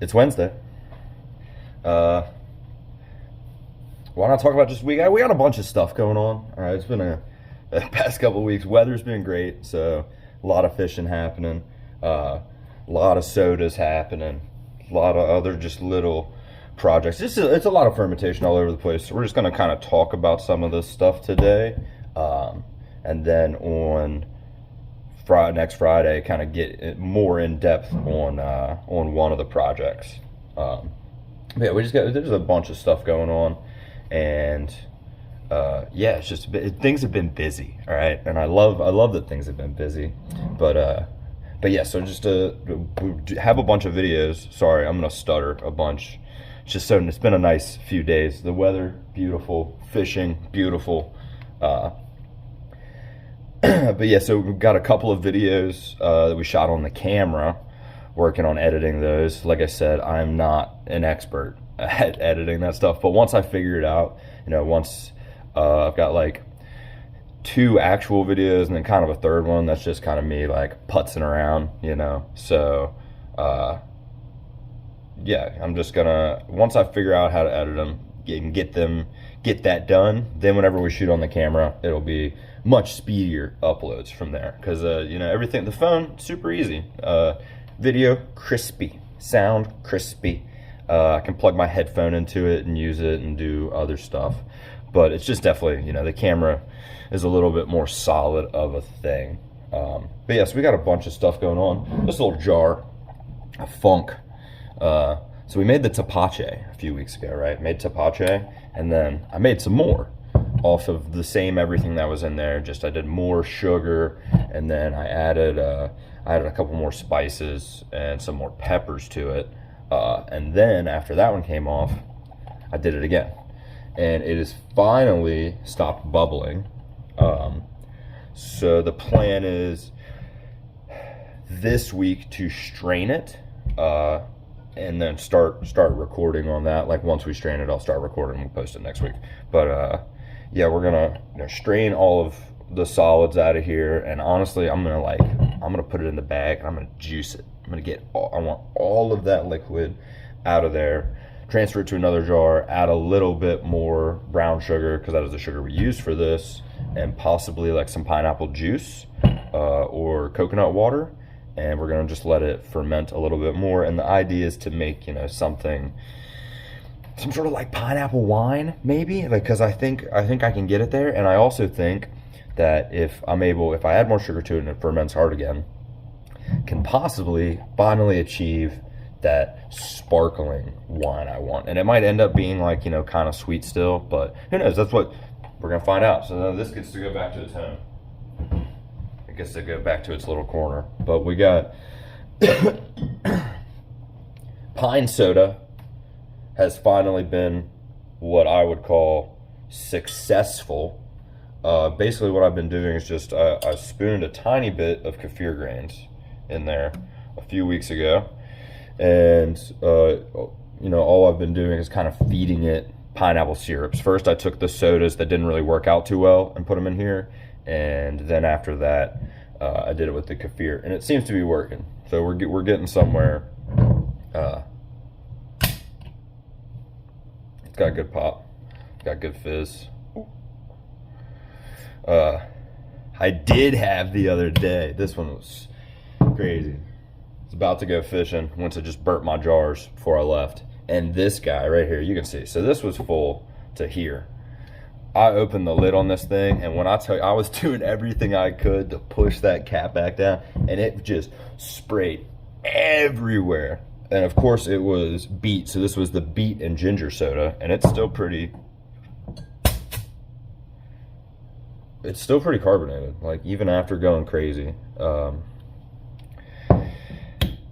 It's Wednesday. Uh, why not talk about just we got a bunch of stuff going on. All right, it's been a past couple of weeks. Weather's been great, so a lot of fishing happening, a lot of sodas happening, a lot of other just little projects. It's a lot of fermentation all over the place. So we're just gonna kind of talk about some of this stuff today, and then on next Friday, kind of get more in depth on one of the projects. Yeah, there's a bunch of stuff going on, and yeah, it's just things have been busy. All right, and I love that things have been busy, but yeah, so just have a bunch of videos. Sorry, I'm gonna stutter a bunch. It's been a nice few days. The weather beautiful, fishing beautiful. But yeah, so we've got a couple of videos that we shot on the camera, working on editing those. Like I said, I'm not an expert at editing that stuff, but once I figure it out, once I've got like 2 actual videos and then kind of a third one that's just kind of me like putzing around, so yeah, I'm just gonna, once I figure out how to edit them and get that done, then whenever we shoot on the camera, it'll be much speedier uploads from there, because everything, the phone, super easy, video crispy, sound crispy. I can plug my headphone into it and use it and do other stuff, but it's just definitely, the camera is a little bit more solid of a thing. But yeah, so we got a bunch of stuff going on. This little jar of funk. So we made the tapache a few weeks ago, right? Made tapache, and then I made some more off of the same everything that was in there. Just I did more sugar, and then I added a couple more spices and some more peppers to it. And then after that one came off, I did it again, and it has finally stopped bubbling. So the plan is this week to strain it, and then start recording on that. Like once we strain it, I'll start recording and post it next week. But yeah, we're gonna strain all of the solids out of here, and honestly, I'm gonna put it in the bag and I'm gonna juice it. I want all of that liquid out of there, transfer it to another jar, add a little bit more brown sugar, because that is the sugar we use for this, and possibly like some pineapple juice or coconut water, and we're gonna just let it ferment a little bit more. And the idea is to make some sort of like pineapple wine, maybe, because I think I can get it there. And I also think that if I add more sugar to it and it ferments hard again, can possibly finally achieve that sparkling wine I want. And it might end up being like, kind of sweet still, but who knows? That's what we're gonna find out. So now this gets to go back to its home. It gets to go back to its little corner. But we got pine soda has finally been what I would call successful. Basically what I've been doing is just I spooned a tiny bit of kefir grains in there a few weeks ago, and all I've been doing is kind of feeding it pineapple syrups. First I took the sodas that didn't really work out too well and put them in here, and then after that I did it with the kefir, and it seems to be working. So we're getting somewhere. It's got good pop, it's got good fizz. I did have the other day, this one was crazy. I was about to go fishing once I just burnt my jars before I left, and this guy right here, you can see, so this was full to here. I opened the lid on this thing, and when I tell you, I was doing everything I could to push that cap back down, and it just sprayed everywhere. And of course it was beet, so this was the beet and ginger soda, and it's still pretty carbonated, like even after going crazy. I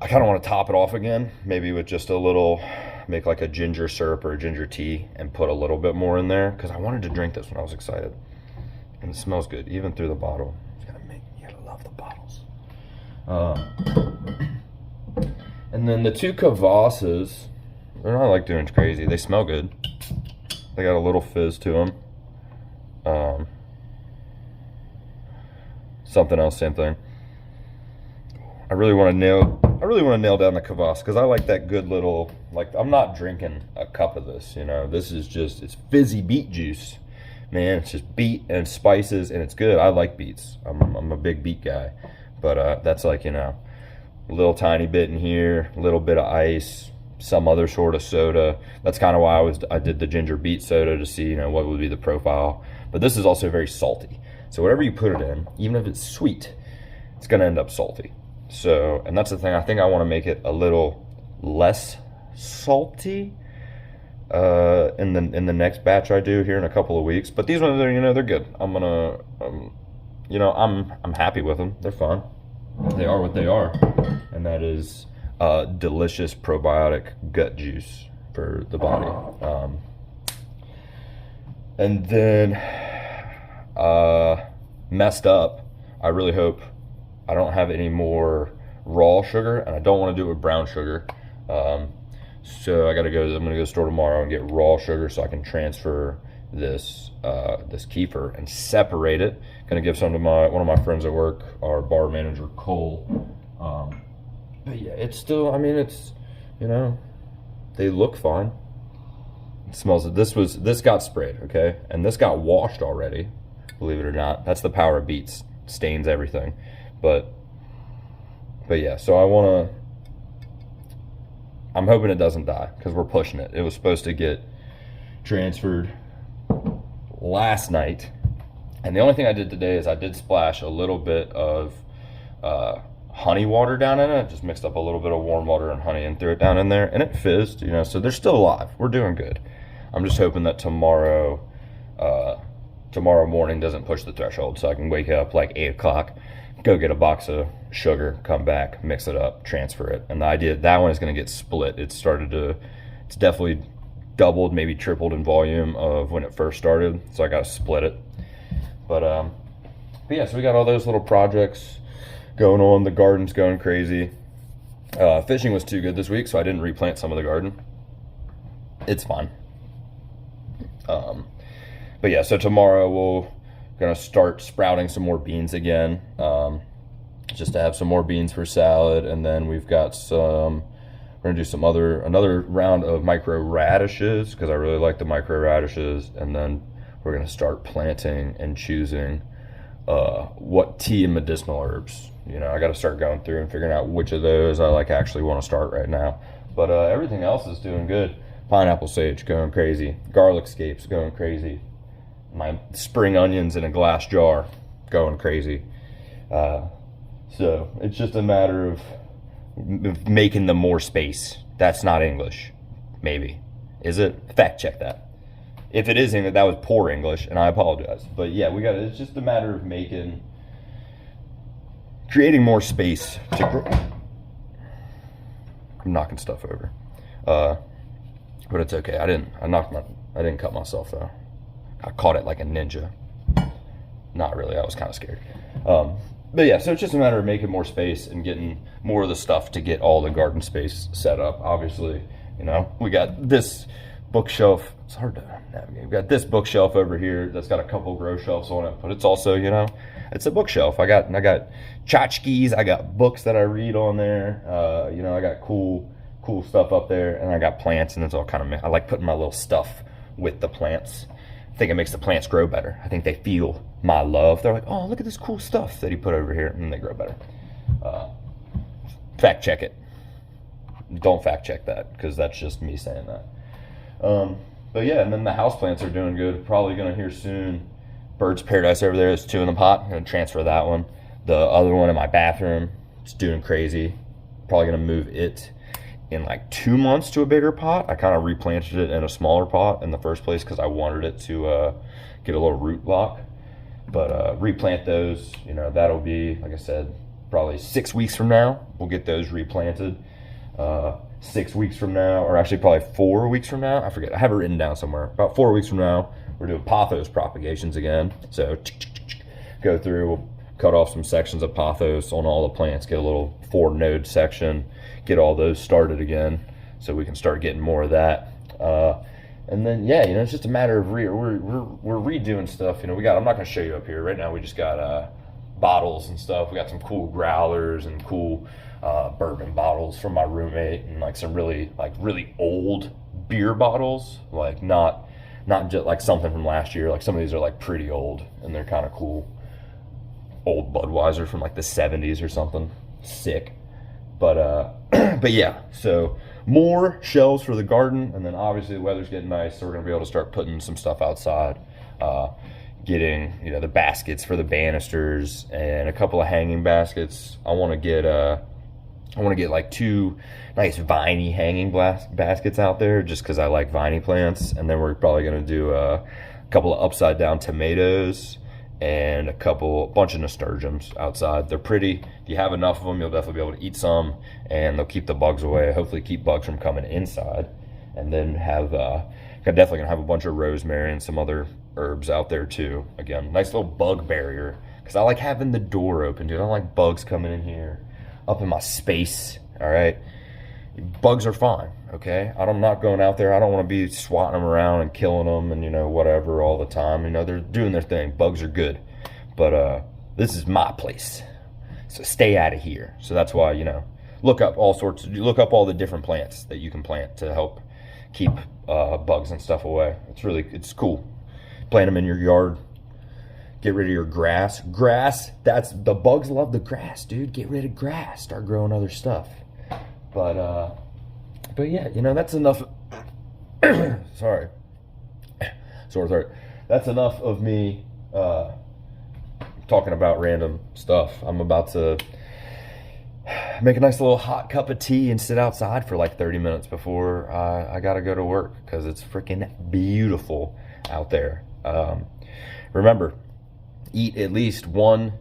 kind of want to top it off again, maybe with just a little, make like a ginger syrup or a ginger tea and put a little bit more in there, because I wanted to drink this when I was excited. And it smells good, even through the bottle. You gotta love the bottles. And then the 2 kvases, they're not like doing crazy. They smell good. They got a little fizz to them. Something else, same thing. I really want to nail I really want to nail down the kvass because I like that good little, like, I'm not drinking a cup of this, you know. This is just, it's fizzy beet juice, man. It's just beet and spices, and it's good. I like beets. I'm a big beet guy. But that's like, you know, a little tiny bit in here, a little bit of ice, some other sort of soda. That's kind of why I did the ginger beet soda, to see, you know, what would be the profile. But this is also very salty. So whatever you put it in, even if it's sweet, it's going to end up salty. So, and that's the thing, I think I want to make it a little less salty in the next batch I do here in a couple of weeks. But these ones are, you know, they're good. You know, I'm happy with them. They're fun. They are what they are, and that is delicious probiotic gut juice for the body. And then messed up. I really hope I don't have any more raw sugar, and I don't want to do it with brown sugar. So I'm gonna go to the store tomorrow and get raw sugar so I can transfer this kefir and separate it. Gonna give some to one of my friends at work, our bar manager Cole. But yeah, it's still, I mean, it's, you know, they look fine. It smells. This got sprayed, okay, and this got washed already. Believe it or not, that's the power of beets. Stains everything. But yeah, so I'm hoping it doesn't die because we're pushing it. It was supposed to get transferred last night, and the only thing I did today is I did splash a little bit of honey water down in it. Just mixed up a little bit of warm water and honey and threw it down in there, and it fizzed, you know, so they're still alive. We're doing good. I'm just hoping that tomorrow morning doesn't push the threshold, so I can wake up like 8 o'clock, go get a box of sugar, come back, mix it up, transfer it. And the idea that one is going to get split. It's definitely doubled, maybe tripled in volume of when it first started, so I got to split it. But yeah, so we got all those little projects going on. The garden's going crazy. Fishing was too good this week, so I didn't replant some of the garden. It's fine. But yeah, so tomorrow we're gonna start sprouting some more beans again, just to have some more beans for salad. And then we're gonna do another round of micro radishes because I really like the micro radishes. And then we're gonna start planting and choosing what tea and medicinal herbs. You know, I got to start going through and figuring out which of those I like actually want to start right now. But everything else is doing good. Pineapple sage going crazy. Garlic scapes going crazy. My spring onions in a glass jar going crazy. So it's just a matter of making them more space. That's not English. Maybe. Is it? Fact check that. If it is English, that was poor English, and I apologize. But yeah, it's just a matter of creating more space to grow. I'm knocking stuff over. But it's okay. I didn't cut myself though. I caught it like a ninja. Not really, I was kind of scared. But yeah, so it's just a matter of making more space and getting more of the stuff to get all the garden space set up. Obviously, you know, we got this bookshelf. It's hard to navigate. We've got this bookshelf over here that's got a couple grow shelves on it, but it's also, you know, it's a bookshelf. I got tchotchkes, I got books that I read on there. You know, I got cool stuff up there, and I got plants, and it's all kind of, I like putting my little stuff with the plants. I think it makes the plants grow better. I think they feel my love. They're like, oh, look at this cool stuff that he put over here, and they grow better. Fact check it. Don't fact check that, because that's just me saying that. But yeah, and then the houseplants are doing good. Probably gonna hear soon. Bird's Paradise over there is 2 in the pot. I'm gonna transfer that one. The other one in my bathroom, it's doing crazy. Probably gonna move it in like 2 months to a bigger pot. I kind of replanted it in a smaller pot in the first place because I wanted it to get a little root block. But replant those, you know, that'll be, like I said, probably 6 weeks from now. We'll get those replanted. 6 weeks from now, or actually probably 4 weeks from now. I forget. I have it written down somewhere. About 4 weeks from now, we're doing pothos propagations again. So go through, we'll cut off some sections of pothos on all the plants, get a little 4-node section, get all those started again so we can start getting more of that. And then, yeah, you know, it's just a matter of we're redoing stuff. You know, I'm not going to show you up here. Right now we just got bottles and stuff. We got some cool growlers and cool bourbon bottles from my roommate, and like some really old beer bottles, like not just like something from last year. Like some of these are like pretty old and they're kind of cool. Old Budweiser from like the 70s or something. Sick. But but yeah, so more shelves for the garden, and then obviously the weather's getting nice, so we're gonna be able to start putting some stuff outside. Getting the baskets for the banisters and a couple of hanging baskets. I want to get like 2 nice viney hanging baskets out there, just because I like viney plants. And then we're probably gonna do a couple of upside down tomatoes and a bunch of nasturtiums outside. They're pretty. If you have enough of them, you'll definitely be able to eat some, and they'll keep the bugs away. Hopefully keep bugs from coming inside. And then definitely gonna have a bunch of rosemary and some other herbs out there too. Again, nice little bug barrier, because I like having the door open, dude. I don't like bugs coming in here, up in my space. All right, bugs are fine, okay? I'm not going out there. I don't want to be swatting them around and killing them and whatever all the time. They're doing their thing. Bugs are good, but this is my place, so stay out of here. So that's why look up all the different plants that you can plant to help keep bugs and stuff away. It's cool. Plant them in your yard. Get rid of your grass. The bugs love the grass, dude. Get rid of grass. Start growing other stuff. But yeah, that's enough. Sorry. Sore throat. That's enough of me talking about random stuff. I'm about to make a nice little hot cup of tea and sit outside for like 30 minutes before I gotta go to work, because it's freaking beautiful out there. Remember, eat at least 1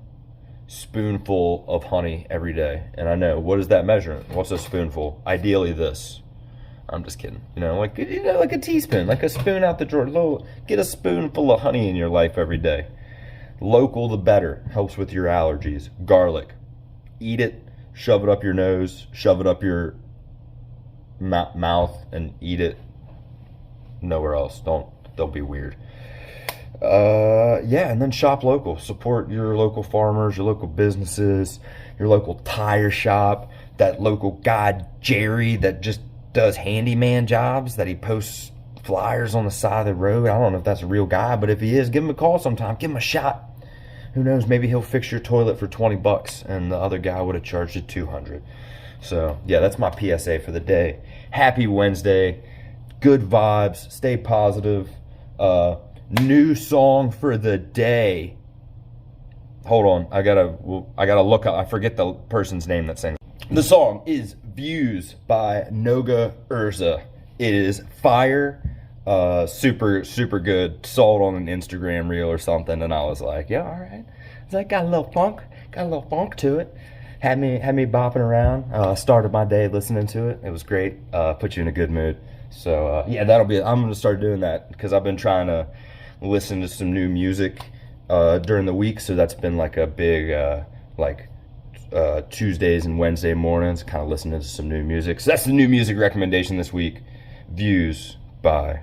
spoonful of honey every day. And I know, what is that measurement? What's a spoonful? Ideally this. I'm just kidding. Like a teaspoon, like a spoon out the drawer. Get a spoonful of honey in your life every day. Local, the better. Helps with your allergies. Garlic. Eat it. Shove it up your nose. Shove it up your mouth and eat it. Nowhere else. Don't be weird. Yeah, and then shop local. Support your local farmers, your local businesses, your local tire shop, that local guy Jerry that just does handyman jobs, that he posts flyers on the side of the road. I don't know if that's a real guy, but if he is, give him a call sometime. Give him a shot. Who knows, maybe he'll fix your toilet for $20 and the other guy would have charged you $200. So yeah, that's my PSA for the day. Happy Wednesday. Good vibes. Stay positive. New song for the day. Hold on, I gotta look up. I forget the person's name that sings. The song is "Views" by Noga Urza. It is fire, super good. Saw it on an Instagram reel or something, and I was like, yeah, all right. It's like got a little funk to it. Had me bopping around. Started my day listening to it. It was great. Put you in a good mood. So yeah, I'm gonna start doing that, because I've been trying to listen to some new music during the week, so that's been like a big Tuesdays and Wednesday mornings, kind of listening to some new music. So that's the new music recommendation this week. Views by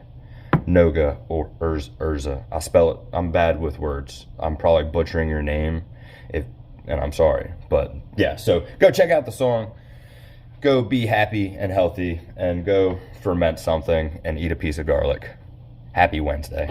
Noga or Urza. I spell it. I'm bad with words. I'm probably butchering your name, and I'm sorry, but yeah. So go check out the song. Go be happy and healthy, and go ferment something and eat a piece of garlic. Happy Wednesday.